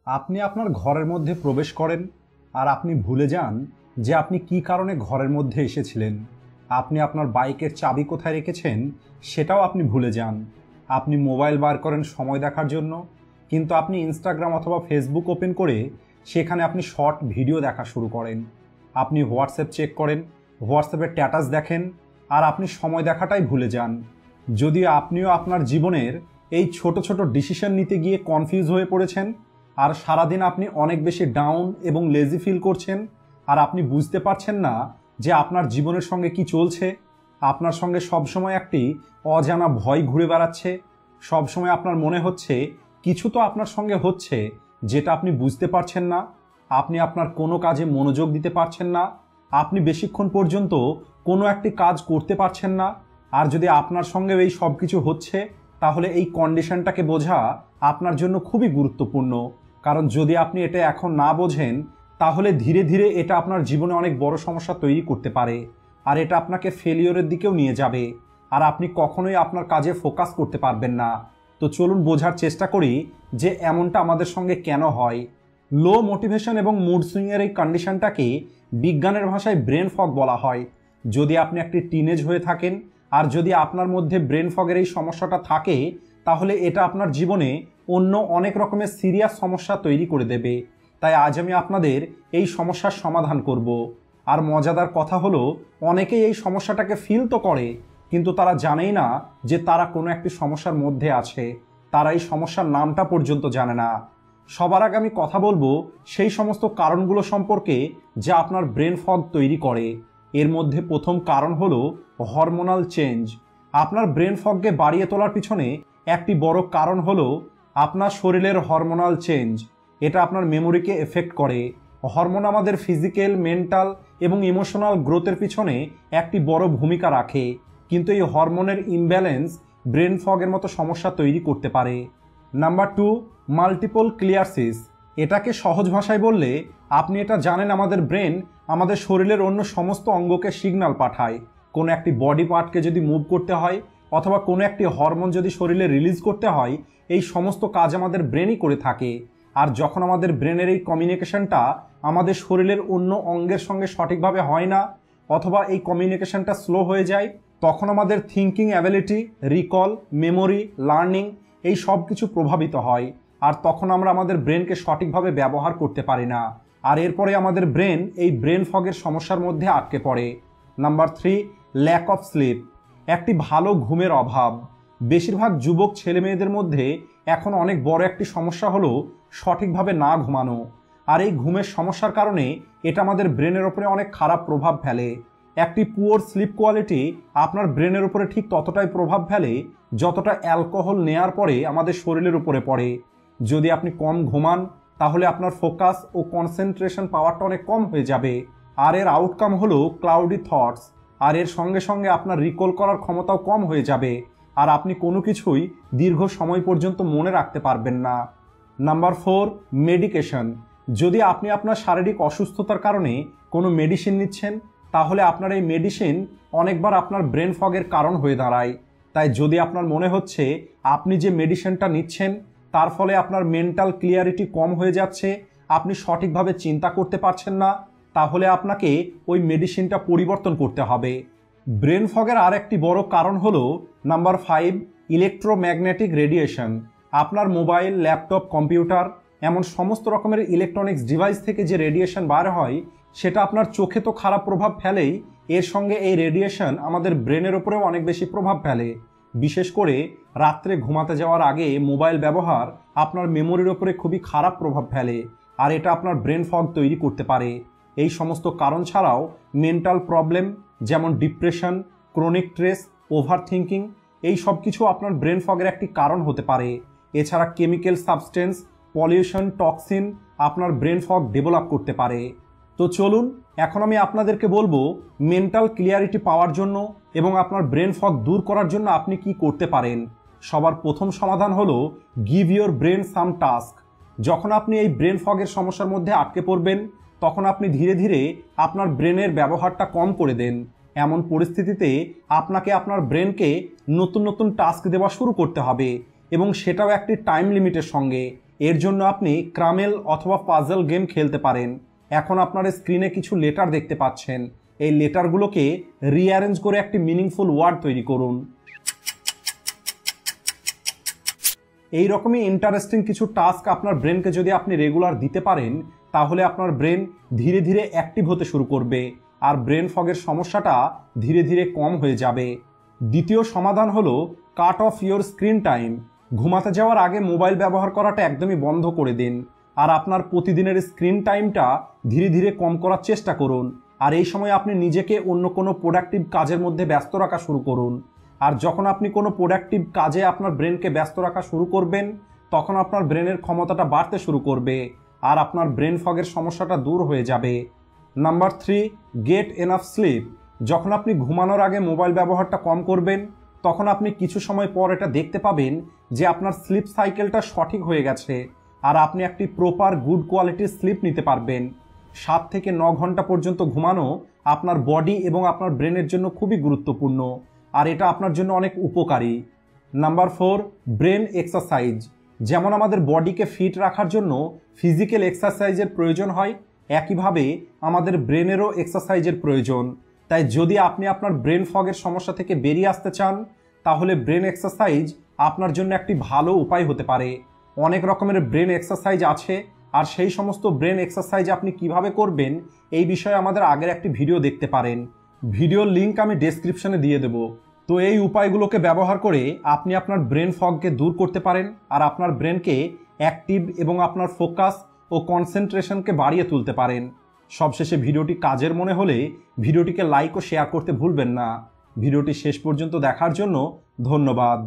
আপনি আপনার ঘরের মধ্যে প্রবেশ করেন আর আপনি ভুলে যান যে আপনি কী কারণে ঘরের মধ্যে এসেছিলেন। আপনি আপনার বাইকের চাবি কোথায় রেখেছেন সেটাও আপনি ভুলে যান। আপনি মোবাইল বার করেন সময় দেখার জন্য, কিন্তু আপনি ইনস্টাগ্রাম অথবা ফেসবুক ওপেন করে সেখানে আপনি শর্ট ভিডিও দেখা শুরু করেন। আপনি হোয়াটসঅ্যাপ চেক করেন, হোয়াটসঅ্যাপের স্ট্যাটাস দেখেন, আর আপনি সময় দেখাটাই ভুলে যান। যদিও আপনিও আপনার জীবনের এই ছোট ছোট ডিসিশন নিতে গিয়ে কনফিউজ হয়ে পড়েছেন, আর সারাদিন আপনি অনেক বেশি ডাউন এবং লেজি ফিল করছেন, আর আপনি বুঝতে পারছেন না যে আপনার জীবনের সঙ্গে কি চলছে। আপনার সঙ্গে সবসময় একটি অজানা ভয় ঘুরে বেড়াচ্ছে। সবসময় আপনার মনে হচ্ছে কিছু তো আপনার সঙ্গে হচ্ছে যেটা আপনি বুঝতে পারছেন না। আপনি আপনার কোনো কাজে মনোযোগ দিতে পারছেন না। আপনি বেশিক্ষণ পর্যন্ত কোনো একটি কাজ করতে পারছেন না। আর যদি আপনার সঙ্গে এই সব কিছু হচ্ছে, তাহলে এই কন্ডিশনটাকে বোঝা আপনার জন্য খুবই গুরুত্বপূর্ণ। কারণ যদি আপনি এটা এখন না বোঝেন, তাহলে ধীরে ধীরে এটা আপনার জীবনে অনেক বড় সমস্যা তৈরি করতে পারে, আর এটা আপনাকে ফেলিওরের দিকেও নিয়ে যাবে, আর আপনি কখনোই আপনার কাজে ফোকাস করতে পারবেন না। তো চলুন বোঝার চেষ্টা করি যে এমনটা আমাদের সঙ্গে কেন হয়। লো মোটিভেশন এবং মুড সুইংয়ের এই কন্ডিশনটাকে বিজ্ঞানের ভাষায় ব্রেন ফগ বলা হয়। যদি আপনি একটি টিনেজ হয়ে থাকেন আর যদি আপনার মধ্যে ব্রেন ফগের এই সমস্যাটা থাকে, তাহলে এটা আপনার জীবনে অন্য অনেক রকমের সিরিয়াস সমস্যা তৈরি করে দেবে। তাই আজ আমি আপনাদের এই সমস্যার সমাধান করব। আর মজাদার কথা হলো, অনেকেই এই সমস্যাটাকে ফিল তো করে, কিন্তু তারা জানেই না যে তারা কোনো একটি সমস্যার মধ্যে আছে। তারা এই সমস্যার নামটা পর্যন্ত জানে না। সবার আগে আমি কথা বলবো সেই সমস্ত কারণগুলো সম্পর্কে যা আপনার ব্রেন ফগ তৈরি করে। এর মধ্যে প্রথম কারণ হলো হরমোনাল চেঞ্জ। আপনার ব্রেন ফগকে বাড়িয়ে তোলার পিছনে একটি বড় কারণ হলো আপনার শরীরের হরমোনাল চেঞ্জ। এটা আপনার মেমোরিকে এফেক্ট করে। হরমোন আমাদের ফিজিক্যাল, মেন্টাল এবং ইমোশনাল গ্রোথের পিছনে একটি বড় ভূমিকা রাখে, কিন্তু এই হরমোনের ইমব্যালেন্স ব্রেন ফগের মতো সমস্যা তৈরি করতে পারে। Number 2, multiple sclerosis. এটাকে সহজ ভাষায় বললে আপনি এটা জানেন, আমাদের ব্রেন আমাদের শরীরের অন্য সমস্ত অঙ্গকে সিগন্যাল পাঠায়। কোনো একটি বডি পার্টকে যদি মুভ করতে হয় অথবা কোনো একটি হরমোন যদি শরীরে রিলিজ করতে হয়, এই সমস্ত কাজ আমাদের ব্রেনই করে থাকে। আর যখন আমাদের ব্রেনের এই কমিউনিকেশনটা আমাদের শরীরের অন্য অঙ্গের সঙ্গে সঠিকভাবে হয় না, অথবা এই কমিউনিকেশনটা স্লো হয়ে যায়, তখন আমাদের thinking ability, recall, memory, learning এই সব কিছু প্রভাবিত হয়। আর তখন আমরা আমাদের ব্রেনকে সঠিকভাবে ব্যবহার করতে পারি না, আর এরপরে আমাদের ব্রেন এই ব্রেন ফগের সমস্যার মধ্যে আটকে পড়ে। Number 3, lack of sleep. একটি ভালো ঘুমের অভাব। বেশিরভাগ যুবক ছেলে মেয়েদের মধ্যে এখন অনেক বড় একটি সমস্যা হলো সঠিকভাবে না ঘুমানো। আর এই ঘুমের সমস্যার কারণে এটা আমাদের ব্রেনের ওপরে অনেক খারাপ প্রভাব ফেলে। একটি পুয়ার স্লিপ কোয়ালিটি আপনার ব্রেনের উপরে ঠিক ততটাই প্রভাব ফেলে যতটা অ্যালকোহল নেয়ার পরে আমাদের শরীরের উপরে পড়ে। যদি আপনি কম ঘুমান, তাহলে আপনার ফোকাস ও কনসেন্ট্রেশন পাওয়ারটা অনেক কম হয়ে যাবে। আর এর আউটকাম হলো ক্লাউডি থটস। আর এর সঙ্গে সঙ্গে আপনার রিকল করার ক্ষমতাও কম হয়ে যাবে, আর আপনি কোনো কিছুই দীর্ঘ সময় পর্যন্ত মনে রাখতে পারবেন না। Number 4, medication. যদি আপনি আপনার শারীরিক অসুস্থতার কারণে কোনো মেডিসিন নিচ্ছেন, তাহলে আপনার এই মেডিসিন অনেকবার আপনার ব্রেন ফগের কারণ হয়ে দাঁড়ায়। তাই যদি আপনার মনে হচ্ছে আপনি যে মেডিসিনটা নিচ্ছেন তার ফলে আপনার মেন্টাল ক্লিয়ারিটি কম হয়ে যাচ্ছে, আপনি সঠিকভাবে চিন্তা করতে পারছেন না, তাহলে আপনাকে ওই মেডিসিনটা পরিবর্তন করতে হবে। ব্রেন ফগের আর একটি বড় কারণ হলো নাম্বার 5, ইলেকট্রোম্যাগনেটিক রেডিয়েশন। আপনার মোবাইল, ল্যাপটপ, কম্পিউটার এমন সমস্ত রকমের ইলেকট্রনিক্স ডিভাইস থেকে যে রেডিয়েশন বার হয়, সেটা আপনার চোখে তো খারাপ প্রভাব ফেলেই, এর সঙ্গে এই রেডিয়েশন আমাদের ব্রেনের উপরেও অনেক বেশি প্রভাব ফেলে। বিশেষ করে রাত্রে ঘুমাতে যাওয়ার আগে মোবাইল ব্যবহার আপনার মেমোরির উপরে খুবই খারাপ প্রভাব ফেলে, আর এটা আপনার ব্রেন ফগ তৈরি করতে পারে। এই সমস্ত কারণ ছাড়াও মেন্টাল প্রবলেম যেমন depression, chronic stress, over thinking এই সব কিছু আপনার ব্রেন ফগের একটি কারণ হতে পারে। এছাড়া কেমিক্যাল সাবস্টেন্স, পলিউশন, টক্সিন আপনার ব্রেন ফগ ডেভেলপ করতে পারে। তো চলুন এখন আমি আপনাদেরকে বলবো মেন্টাল ক্লিয়ারিটি পাওয়ার জন্য এবং আপনার ব্রেন ফগ দূর করার জন্য আপনি কি করতে পারেন। সবার প্রথম সমাধান হলো give your brain some task. যখন আপনি এই ব্রেন ফগের সমস্যার মধ্যে আটকে পড়বেন, তখন আপনি ধীরে ধীরে আপনার ব্রেনের ব্যবহারটা কম করে দেন। এমন পরিস্থিতিতে আপনাকে আপনার ব্রেনকে নতুন নতুন টাস্ক দেওয়া শুরু করতে হবে, এবং সেটাও একটি টাইম লিমিটের সঙ্গে। এর জন্য আপনি ক্রামেল অথবা পাজল গেম খেলতে পারেন। এখন আপনার স্ক্রিনে কিছু লেটার দেখতে পাচ্ছেন, এই লেটারগুলোকে রিঅ্যারেঞ্জ করে একটি মিনিংফুল ওয়ার্ড তৈরি করুন। এই রকমই ইন্টারেস্টিং কিছু টাস্ক আপনার ব্রেনকে যদি আপনি রেগুলার দিতে পারেন, তাহলে আপনার ব্রেন ধীরে ধীরে অ্যাক্টিভ হতে শুরু করবে আর ব্রেন ফগের সমস্যাটা ধীরে ধীরে কম হয়ে যাবে। দ্বিতীয় সমাধান হলো cut off your screen time. ঘুমাতে যাওয়ার আগে মোবাইল ব্যবহার করাটা একদমই বন্ধ করে দিন আর আপনার প্রতিদিনের স্ক্রিন টাইমটা ধীরে ধীরে কম করার চেষ্টা করুন। আর এই সময় আপনি নিজেকে অন্য কোনো প্রোডাক্টিভ কাজের মধ্যে ব্যস্ত রাখা শুরু করুন। আর যখন আপনি কোনো প্রোডাক্টিভ কাজে আপনার ব্রেনকে ব্যস্ত রাখা শুরু করবেন, তখন আপনার ব্রেনের ক্ষমতাটা বাড়তে শুরু করবে আর আপনার ব্রেন ফগের সমস্যাটা দূর হয়ে যাবে। Number 3, get enough sleep. যখন আপনি ঘুমানোর আগে মোবাইল ব্যবহারটা কম করবেন, তখন আপনি কিছু সময় পর এটা দেখতে পাবেন যে আপনার স্লিপ সাইকেলটা সঠিক হয়ে গেছে আর আপনি একটি প্রপার গুড কোয়ালিটির স্লিপ নিতে পারবেন। 7 থেকে 9 ঘন্টা পর্যন্ত ঘুমানো আপনার বডি এবং আপনার ব্রেনের জন্য খুবই গুরুত্বপূর্ণ আর এটা আপনার জন্য অনেক উপকারী। Number 4, brain exercise. যেমন আমাদের বডিকে ফিট রাখার জন্য ফিজিক্যাল এক্সারসাইজের প্রয়োজন হয়, একইভাবে আমাদের ব্রেনেরও এক্সারসাইজের প্রয়োজন। তাই যদি আপনি আপনার ব্রেন ফগের সমস্যা থেকে বেরিয়ে আসতে চান, তাহলে ব্রেন এক্সারসাইজ আপনার জন্য একটি ভালো উপায় হতে পারে। অনেক রকমের ব্রেন এক্সারসাইজ আছে আর সেই সমস্ত ব্রেন এক্সারসাইজ আপনি কিভাবে করবেন এই বিষয়ে আমাদের আগের একটি ভিডিও দেখতে পারেন। ভিডিওর লিঙ্ক আমি ডেসক্রিপশনে দিয়ে দেব। তো এই উপায়গুলোকে ব্যবহার করে আপনি আপনার ব্রেন ফগকে দূর করতে পারেন আর আপনার ব্রেনকে অ্যাক্টিভ এবং আপনার ফোকাস ও কনসেন্ট্রেশনকে বাড়িয়ে তুলতে পারেন। সবশেষে ভিডিওটি কাজের মনে হলে ভিডিওটিকে লাইক ও শেয়ার করতে ভুলবেন না। ভিডিওটি শেষ পর্যন্ত দেখার জন্য ধন্যবাদ।